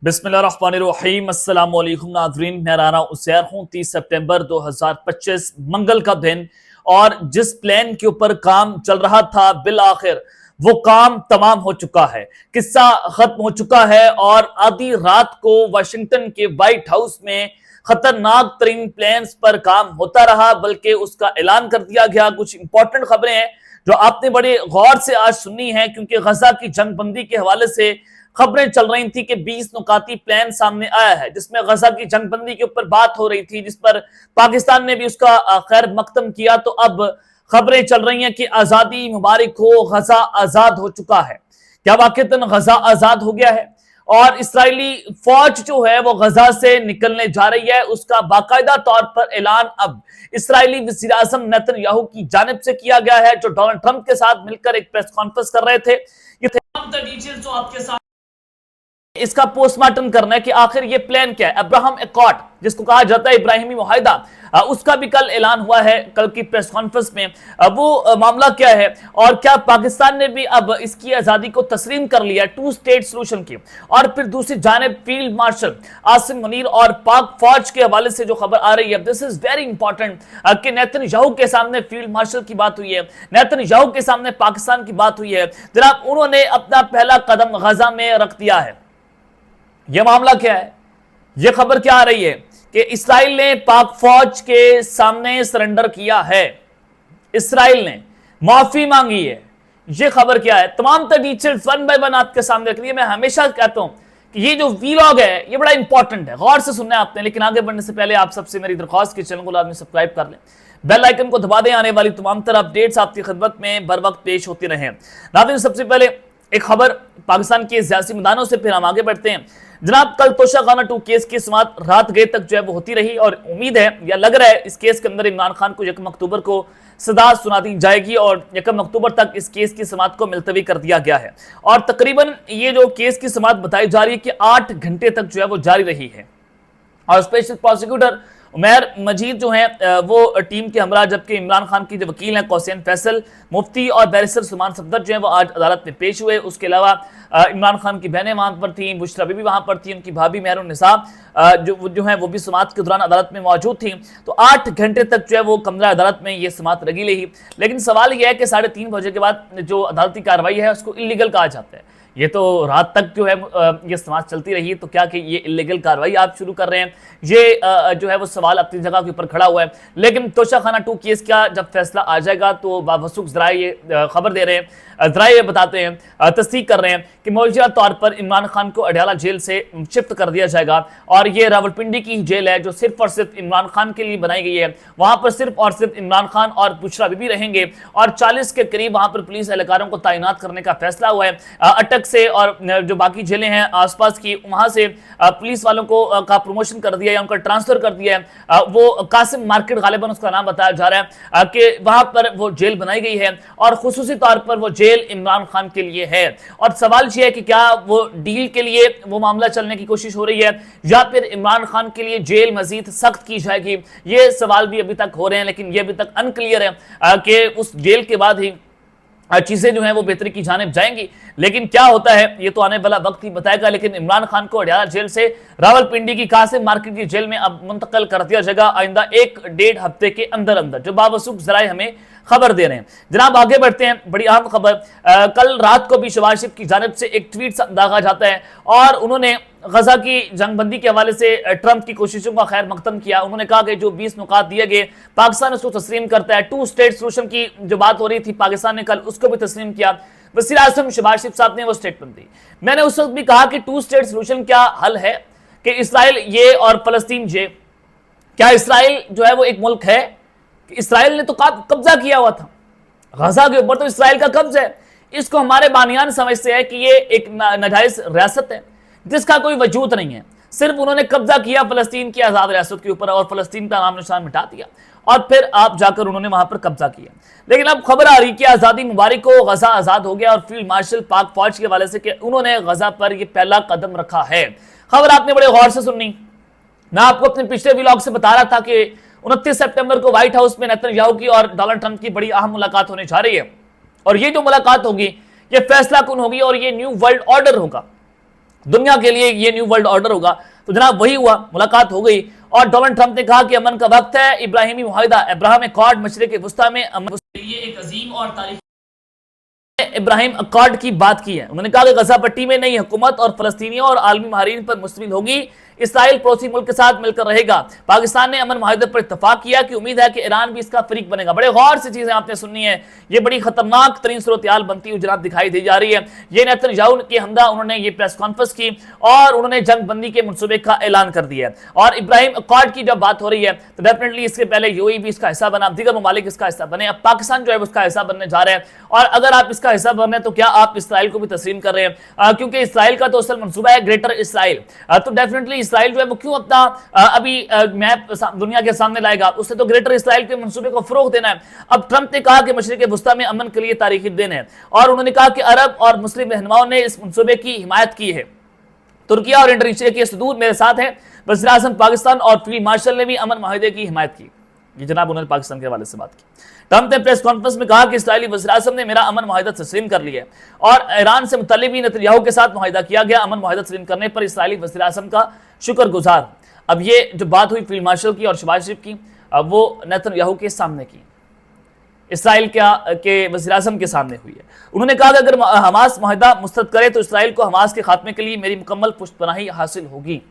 बिस्मिल्लाहिर्रहमानिर्रहीम अस्सलाम वालेकुम नाज़रीन, मैं राना उसैर हूँ। 30 सितंबर 2025 मंगल का दिन, और जिस प्लान के ऊपर काम चल रहा था बिल आखिर वो काम तमाम हो चुका है। किस्सा खत्म हो चुका है और आधी रात को वाशिंगटन के व्हाइट हाउस में खतरनाक तरीन प्लान्स पर काम होता रहा, बल्कि उसका ऐलान कर दिया गया। कुछ इंपॉर्टेंट खबरें हैं जो आपने बड़े गौर से आज सुननी है, क्योंकि गजा की जंगबंदी के हवाले से खबरें चल रही थी कि 20 नुकाती प्लान सामने आया है, जिसमें गजा की जंगबंदी के ऊपर बात हो रही थी, जिस पर पाकिस्तान ने भी उसका खैर मकदम किया। तो अब खबरें चल रही हैं कि आजादी मुबारक हो, गजा आजाद हो चुका है। क्या वाकईतन गजा आजाद हो गया है? और इसराइली फौज जो है वो गजा से निकलने जा रही है, उसका बाकायदा तौर पर ऐलान अब इसराइली वज़ीर आज़म नेतन्याहू की जानिब से किया गया है, जो डोनाल्ड ट्रंप के साथ मिलकर एक प्रेस कॉन्फ्रेंस कर रहे थे। ये डिटेल्स जो आपके साथ इसका पोस्टमार्टम करना है कि आखिर ये प्लान क्या है। अब्राहम एकॉर्ड, जिसको कहा जाता है इब्राहिमी मुआहिदा, उसका भी कल ऐलान हुआ है, कल की प्रेस कॉन्फ्रेंस में। वो मामला क्या है, और क्या पाकिस्तान ने भी अब इसकी आजादी को तस्लीम कर लिया टू स्टेट सोल्यूशन की। और फिर दूसरी जानिब फील्ड मार्शल आसिम मुनीर और पाक फौज के हवाले से जो खबर आ रही है, दिस इज वेरी इंपॉर्टेंट कि नेतन्याहू के सामने फील्ड मार्शल की बात हुई है, नेतन्याहू के सामने पाकिस्तान की बात हुई है। जनाब, उन्होंने अपना पहला कदम गजा में रख दिया है। यह मामला क्या है, यह खबर क्या आ रही है कि इसराइल ने पाक फौज के सामने सरेंडर किया है, इसराइल ने माफी मांगी है। यह खबर क्या है, तमाम डिटेल्स वन बाय वन आपके सामने रख लिए। मैं हमेशा कहता हूं कि ये जो वीलॉग है ये बड़ा इंपॉर्टेंट है, गौर से सुनना है आपने। लेकिन आगे बढ़ने से पहले आप सबसे मेरी दरख्वास्त कि चैनल को लाजमी सब्सक्राइब कर लें, बेल आइकन को दबा दें। आने वाली तमाम तरह अपडेट्स आपकी खिदमत में बर वक्त पेश होती रहे। नाज़रीन, सबसे पहले एक खबर पाकिस्तान के सियासी मैदानों से, फिर हम आगे बढ़ते हैं। जनाब, कल तोशाखाना 2 केस की समाअत रात गए तक जो है वो होती रही, और उम्मीद है या लग रहा है इस केस के अंदर इमरान खान को 1 अक्टूबर को सदा सुना दी जाएगी, और 1 अक्टूबर तक इस केस की समाअत को मुलतवी कर दिया गया है। और तकरीबन ये जो केस की समाअत बताई जा रही है कि 8 घंटे तक जो है वो जारी रही है। और स्पेशल प्रोसिक्यूटर उमैर मजीद जो है वो टीम के हमरा, जबकि इमरान खान की जो वकील हैं कौसैन फैसल, मुफ्ती और बैरिस्टर सुमान सफदर जो है वो आज अदालत में पेश हुए। उसके अलावा इमरान खान की बहनें वहां पर थी, बुशरा बीबी वहां पर थी, उनकी भाभी मेहरुन्निसा जो है वो भी समाअत के दौरान अदालत में मौजूद थी। तो 8 घंटे तक जो है वो कमरा अदालत में ये समाअत लगी रही। लेकिन सवाल यह है कि 3:30 बजे के बाद जो अदालती कार्रवाई है उसको इलीगल कहा जाता है। ये तो रात तक जो है ये समाअत चलती रही, तो क्या कि ये इलीगल कार्रवाई आप शुरू कर रहे हैं, ये जो है वो सवाल अपनी जगह के ऊपर खड़ा हुआ है। लेकिन तोशाखाना 2 केस का जब फैसला आ जाएगा तो बावसूख ज़राए ये खबर दे रहे हैं, ज़राए ये बताते हैं, तस्दीक कर रहे हैं कि मौजूदा तौर पर इमरान खान को अडयाला जेल से शिफ्ट कर दिया जाएगा। और ये रावलपिंडी की जेल है जो सिर्फ और सिर्फ इमरान खान के लिए बनाई गई है। वहां पर सिर्फ और सिर्फ इमरान खान और बुशरा बीबी रहेंगे, और 40 के करीब वहां पर पुलिस एहलकारों को तैनात करने का फैसला हुआ है। अटक से और जो बाकी जेलें हैं आसपास की, वहां से पुलिस वालों को का प्रमोशन कर दिया है, उनका ट्रांसफर कर दिया है। वो कासिम मार्केट गालिबन उसका नाम बताया जा रहा है कि वहां पर वो जेल बनाई गई है, और खुसूसी तौर पर वो जेल इमरान खान के लिए है। और सवाल यह है कि क्या वो डील के लिए वो मामला चलने की कोशिश हो रही है, या फिर इमरान खान के लिए जेल मजीद सख्त की जाएगी। ये सवाल भी अभी तक हो रहे हैं, लेकिन ये अभी तक अनक्लियर है कि उस जेल के बाद ही चीजें जो है वो बेहतरी की जानिब जाएंगी। लेकिन क्या होता है ये तो आने वाला वक्त ही बताएगा। लेकिन इमरान खान को अडयाला जेल से रावलपिंडी की कासिम मार्केट की जेल में अब मुंतकिल कर दिया जाएगा आइंदा 1-1.5 हफ्ते के अंदर अंदर, जो बावसूख ज़राए हमें खबर दे रहे हैं। जनाब, आगे बढ़ते हैं। बड़ी अहम खबर, कल रात को भी शहबाज शरीफ की जानिब से एक ट्वीट दागा जाता है, और उन्होंने गजा की जंगबंदी के हवाले से ट्रंप की कोशिशों का खैर मकदम किया। उन्होंने कहा कि जो 20 नुकात दिए गए पाकिस्तान उसको तस्लीम करता है। 2 स्टेट सोल्यूशन की जो बात हो रही थी पाकिस्तान ने कल उसको भी तस्लीम किया। वज़ीर आज़म शहबाज शरीफ साहब ने वो स्टेटमेंट दी। मैंने उस वक्त भी कहा कि 2 स्टेट सोल्यूशन क्या हल है कि इसराइल ये और फलस्तीन ये, क्या इसराइल जो है वो एक मुल्क है? इसराइल ने तो कब्जा किया हुआ था गजा के ऊपर, तो इसराइल का कब्जा है। इसको हमारे बानियान समझते हैं कि ये एक नाजायज रियासत है जिसका कोई वजूद नहीं है। सिर्फ उन्होंने कब्जा किया फलस्तीन की आज़ाद रियासत के ऊपर, और फलस्तीन का नाम निशान मिटा दिया, और फिर आप जाकर उन्होंने वहां पर कब्जा किया। लेकिन अब खबर आ रही कि आज़ादी मुबारक हो, गजा आज़ाद हो गया, और फील्ड मार्शल पाक फौज के हवाले से कि उन्होंने गजा पर यह पहला कदम रखा है। खबर आपने बड़े गौर से सुननी। मैं आपको अपने पिछले व्लॉग से बता रहा था कि 29 सितंबर को व्हाइट हाउस में नेतन्याहू की और डोनाल्ड ट्रंप की बड़ी अहम मुलाकात होने जा रही है, और ये जो मुलाकात होगी ये फैसला कुन होगी, और ये न्यू वर्ल्ड ऑर्डर होगा। दुनिया के लिए ये न्यू वर्ल्ड ऑर्डर होगा। तो जनाब वही हुआ, मुलाकात हो गई और डोनाल्ड ट्रंप ने कहा कि अमन का वक्त है, इब्राहिमी मुआहिदा अब्राहम अकॉर्ड मशरिक वुस्ता में अमन के लिए एक अजीम और तारीखी इब्राहिम अकॉर्ड की बात की है। उन्होंने कहा कि गजा पट्टी में नई हुकूमत और फलस्तीनियों और आलमी माहरीन पर मुश्तमिल होगी। इसराइल पड़ोसी मुल्क के साथ मिलकर रहेगा। पाकिस्तान ने अमन माहिदे पर इत्तफाक किया कि उम्मीद है कि ईरान भी इसका फरीक बनेगा। बड़े गौर से चीजें आपने सुननी है, ये बड़ी खतरनाक तरीन सूरत-ए-हाल बनती हुई जनाब दिखाई दी जा रही है। ये नेतन्याहू के हमदा उन्होंने ये प्रेस कॉन्फ्रेंस की और उन्होंने जंग बंदी के मनसूबे का ऐलान कर दिया है। और इब्राहिम अकॉर्ड की जब बात हो रही है तो डेफिनेटली इसके पहले यूएई भी इसका हिस्सा बना, दीगर ममालिक इसका हिस्सा बने, अब पाकिस्तान जो है उसका हिस्सा बनने जा रहे हैं। और अगर आप इसका हिस्सा बन रहे हैं तो क्या आप इसराइल को भी तस्लीम कर रहे हैं? क्योंकि इसराइल का तो असल मनसूबा है ग्रेटर इसराइल। तो डेफिनेटली इसराइल जो है वो क्यों अपना अभी मैप दुनिया के सामने लाएगा? उससे तो ग्रेटर इसराइल के मंसूबे को फरोग देना है। अब ट्रंप ने कहा कि मशरिक वुस्ता में अमन के लिए तारीखी दिन है और उन्होंने कहा कि अरब और मुस्लिम रहनुमाओं ने इस मंसूबे की हिमायत की है। तुर्किया और इंडोनेशिया के सदूर मेरे साथ हैं। वज़ीर आज़म पाकिस्तान और फील्ड मार्शल ने भी अमन माहिदे की हिमायत की। ये जनाब उन्होंने पाकिस्तान के हवाले से बात की। ट्रंप ने प्रेस कॉन्फ्रेंस में कहा कि इस्राएली वज़ीर आज़म ने मेरा अमन माहिदा तस्लीम कर लिया और ईरान से मुतल्लिक़ भी नेतन्याहू के साथ माहिदा किया गया। अमन माहिदा तस्लीम करने पर इस्राएली वज़ीर आज़म का शुक्रगुजार। अब ये जो बात हुई फील्ड मार्शल की और शहबाज शरीफ की, वो नेतन्याहू के सामने की, इसराइल के वज़ीर आज़म के सामने हुई है। उन्होंने कहा कि अगर हमास माहिदा मुस्तरद करे तो इसराइल को हमास के खात्मे के लिए मेरी मुकम्मल पुष्टपनाही हासिल होगी।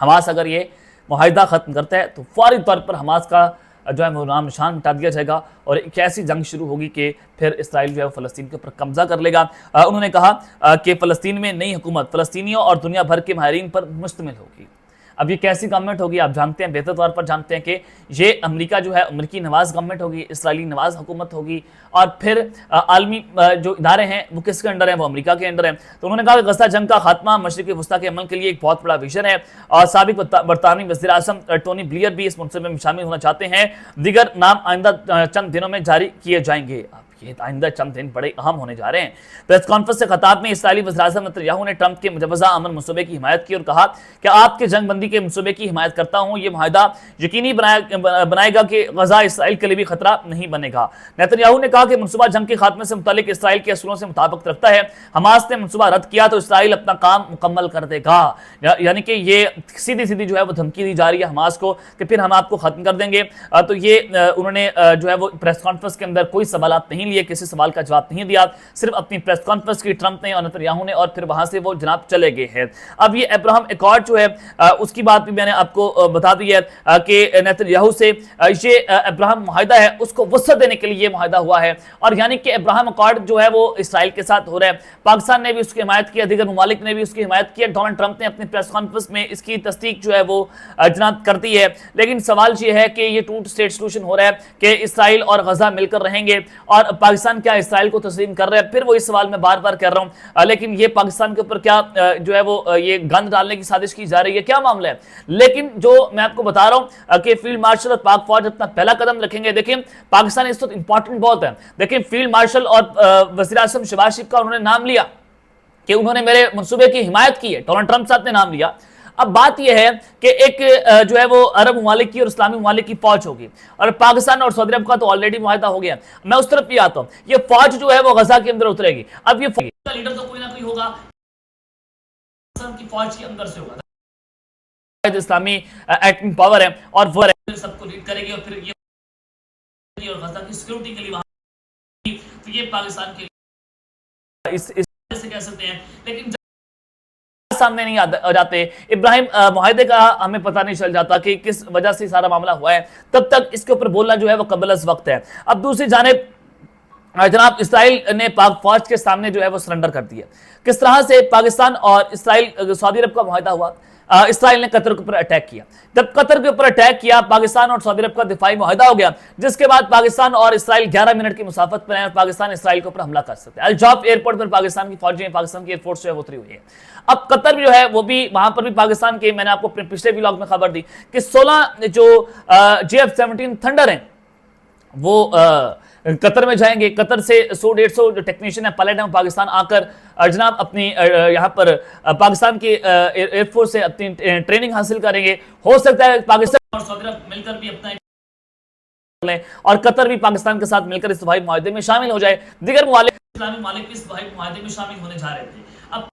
हमास अगर ये माहिदा ख़त्म करता है तो फौरी तौर पर हमास का जो है वो नाम निशान मिटा दिया जाएगा और एक ऐसी जंग शुरू होगी कि फिर इसराइल जो है फ़लस्तीन के ऊपर कब्जा कर लेगा। उन्होंने कहा कि फ़लस्तीन में नई हुकूमत फ़लस्तीनियों और दुनिया भर के माहिरीन पर मुश्तमिल होगी। अब ये कैसी गवर्नमेंट होगी आप जानते हैं, बेहतर तौर पर जानते हैं कि ये अमेरिका जो है अमेरिकी नवाज गवर्नमेंट होगी, इसराइली नवाज हुकूमत होगी और फिर आलमी जो इदारे हैं वो किसके अंडर हैं? वो अमेरिका के अंडर हैं। तो उन्होंने कहा कि गजा जंग का खात्मा मशरिक़ वुस्ता के अमल के लिए एक बहुत बड़ा विजन है और साबिक बरतानवी वज़ीर आज़म टोनी ब्लेयर भी इस मनसूबे में शामिल होना चाहते हैं। दीगर नाम आइंदा चंद दिनों में जारी किए जाएंगे। ये आइंदा चंद दिन बड़े अहम होने जा रहे हैं। प्रेस कॉन्फ्रेंस से खिताब में इसराइली वज़ीर आज़म नेतन्याहू ने ट्रंप के मुजवज़ा अमन मनसूबे की हिमायत की और कहा कि आपके जंग बंदी के मनसूबे की हिमायत करता हूँ। ये माहिदा यकीनी बनाएगा कि गजा इसराइल के लिए भी खतरा नहीं बनेगा। नेतन्याहू ने कहा कि मनसूबा जंग के खात्मे से मुतालिक इसराइल के असूलों से मुताबिक रखता है। हमास ने मनसूबा रद्द किया तो इसराइल अपना काम मुकम्मल कर देगा। यानी कि ये सीधी सीधी जो है वो धमकी दी जा रही है हमास को कि फिर हम आपको खत्म कर देंगे। तो ये उन्होंने जो है वो प्रेस कॉन्फ्रेंस के अंदर कोई सवाल नहीं लिए, किसी सवाल का जवाब नहीं दिया, सिर्फ अपनी प्रेस कॉन्फ्रेंस की ट्रंप ने और नेतन्याहू ने और फिर वहां से वो जनाब चले गए हैं। अब ये अब्राहम अकॉर्ड जो है उसकी बात भी मैंने आपको बता दी है कि नेतन्याहू से ये अब्राहम मुआहिदा है उसको वसअत देने के लिए ये मुआहिदा हुआ है और यानी कि अब्राहम अकॉर्ड जो है वो इसराइल के साथ हो रहा है। पाकिस्तान ने भी उसकी हिमायत की, दीगर ममालिक ने भी उसकी हिमायत की। डोनाल्ड ट्रंप ने अपनी प्रेस कॉन्फ्रेंस में इसकी तस्दीक जो है वो जनाब कर दी है। लेकिन सवाल ये है कि ये टू स्टेट सोल्यूशन हो रहा है कि इसराइल और गजा मिलकर रहेंगे और पाकिस्तान क्या इसराइल को तस्लीम कर रहा है? फिर वो इस सवाल में बार बार कर रहा हूं, लेकिन ये पाकिस्तान के ऊपर क्या जो है वो ये गंद डालने की साजिश की जा रही है, क्या मामला है? लेकिन जो मैं आपको बता रहा हूं कि फील्ड मार्शल और पाक फौज अपना पहला कदम रखेंगे। देखिए पाकिस्तान इस वक्त इंपॉर्टेंट बहुत है। देखिए फील्ड मार्शल और वज़ीर आज़म शहबाज शरीफ का उन्होंने नाम लिया कि उन्होंने मेरे मंसूबे की हिमायत की है। डोनाल्ड ट्रंप साहब ने नाम लिया। अब बात यह है कि एक जो है वो अरब ममालिक की और इस्लामी ममालिक की फौज होगी और पाकिस्तान और सऊदी अरब का तो ऑलरेडी मुआहिदा हो गया। मैं उस तरफ भी आता हूं, ये फौज जो है वो गजा के अंदर उतरेगी। अब ये लीडर तो कोई ना कोई होगा, की फौज के अंदर से होगा। इस्लामी एटमी पावर है और वो सबको लीड करेगी और फिर ये और गजा की सिक्योरिटी के लिए वहां, तो ये पाकिस्तान के इस से कह सकते हैं। लेकिन सामने नहीं आ जाते इब्राहिम मुआहिदे का हमें पता नहीं चल जाता कि किस वजह से सारा मामला हुआ है, तब तक इसके ऊपर बोलना जो है वो कबल अज़ वक्त है। अब दूसरी जानिब जनाब इसराइल ने पाक फौज के सामने जो है वो सरेंडर कर दिया। किस तरह से पाकिस्तान और इसराइल सऊदी अरब का मुआहिदा हुआ, इसराइल ने कतर के ऊपर अटैक किया। जब कतर के ऊपर अटैक किया पाकिस्तान और सऊदी अरब का दिफाई मुआहिदा हो गया, जिसके बाद पाकिस्तान और इसराइल 11 मिनट की मुसाफत पर है और पाकिस्तान इसराइल के ऊपर हमला कर सकते हैं। अल-जौफ एयरपोर्ट पर पाकिस्तान की फौजें, पाकिस्तान की एयरफोर्स जो है उतरी हुई है। अब कतर जो है वो भी वहां पर भी पाकिस्तान के, मैंने आपको पिछले व्लॉग में खबर दी कि 16 जो JF-17 थंडर हैं वो कतर में जाएंगे। कतर से 100-150 जो टेक्नीशियन है, पायलट है, पाकिस्तान आकर जनाब अपनी यहाँ पर पाकिस्तान की एयरफोर्स से अपनी ट्रेनिंग हासिल करेंगे। हो सकता है पाकिस्तान और सऊदी अरब मिलकर भी अपना और कतर भी पाकिस्तान के साथ मिलकर इस दफाई मुआहिदे में शामिल हो जाए। दीगर इस्लामी मालिक इस दफाई मुआहिदे में शामिल होने जा रहे थे। अब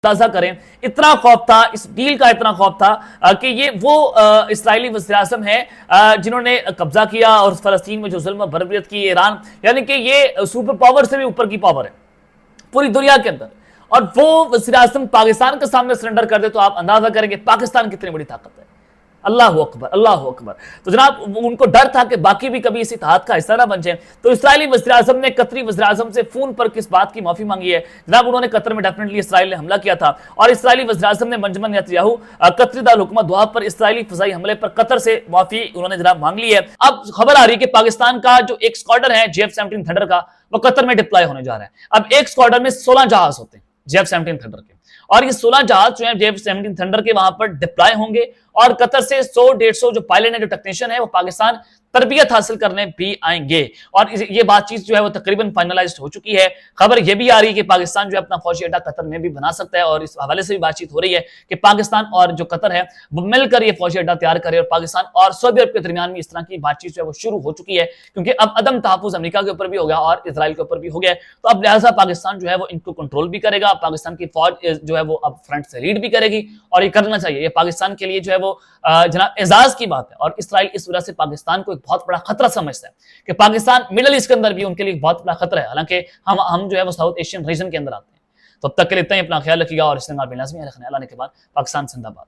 अंदाजा करें, इतना खौफ था, इस डील का इतना खौफ था कि ये वो इस्राएली वज़ीर-ए-आज़म है जिन्होंने कब्जा किया और फलस्तीन में जो जुल्म बर्बरियत की, ईरान, यानी कि ये सुपर पावर से भी ऊपर की पावर है पूरी दुनिया के अंदर, और वो वज़ीर-ए-आज़म पाकिस्तान के सामने सरेंडर कर दे तो आप अंदाजा करेंगे पाकिस्तान कितनी बड़ी ताकत है। अल्लाह अकबर, अल्लाह अकबर। तो जनाब उनको डर था कि बाकी भी कभी इसी इत्तेहाद का हिस्सा ना बन जाए, तो इस्राएली वज़ीर-ए-आज़म ने कतरी वज़ीर-ए-आज़म से फोन पर किस बात की माफी मांगी है। जनाब उन्होंने कतर में डेफिनेटली इसराइल ने हमला किया था और इसराइली वज़ीर-ए-आज़म ने बेंजामिन नेतन्याहू कतरी दारुल हुकूमत दोहा पर इसराइली फ़िज़ाई हमले पर कतर से माफी उन्होंने जनाब मांग ली है। अब खबर आ रही है कि पाकिस्तान का जो एक स्क्वाड्रन है JF-17 थंडर का, वो कतर में डिप्लॉय होने जा रहा है। अब एक स्क्वाड्रन में 16 जहाज होते हैं JF-17 थंडर के, और ये 16 जहाज जो है JF-17 थंडर के वहां पर डिप्लॉय होंगे, और कतर से 100-150 जो पायलट है, जो टेक्नीशियन है, वो पाकिस्तान तरबियत हासिल करने भी आएंगे। और ये बातचीत जो है वो तकरीबन फाइनलाइज्ड हो चुकी है। खबर ये भी आ रही है कि पाकिस्तान जो है अपना फौजी अड्डा कतर में भी बना सकता है, और इस हवाले से भी बातचीत हो रही है कि पाकिस्तान और जो कतर है वो मिलकर ये फौजी अड्डा तैयार करे, और पाकिस्तान और सऊदी अरब के दरमियान भी इस तरह की बातचीत जो है वो शुरू हो चुकी है, क्योंकि अब अदम तहफ़्फ़ुज़ अमेरिका के ऊपर भी हो गया और इसराइल के ऊपर भी हो गया। तो अब लिहाजा पाकिस्तान जो है वो इनको कंट्रोल भी करेगा, पाकिस्तान की फौज जो है वो अब फ्रंट से लीड भी करेगी, और ये करना चाहिए। ये पाकिस्तान के लिए जो है वो जनाब एजाज की बात है, और इसराइल इस वजह से पाकिस्तान को एक बहुत बड़ा खतरा समझता है कि पाकिस्तान मिडल ईस्ट के अंदर भी उनके लिए बहुत बड़ा खतरा है। हालांकि हम जो है वो साउथ एशियन रीजन के अंदर आते हैं। तो अब तक के लिए इतना ही, अपना ख्याल रखिएगा, और इस्तेमाल लाजमी है। के बाद पाकिस्तान जिंदाबाद।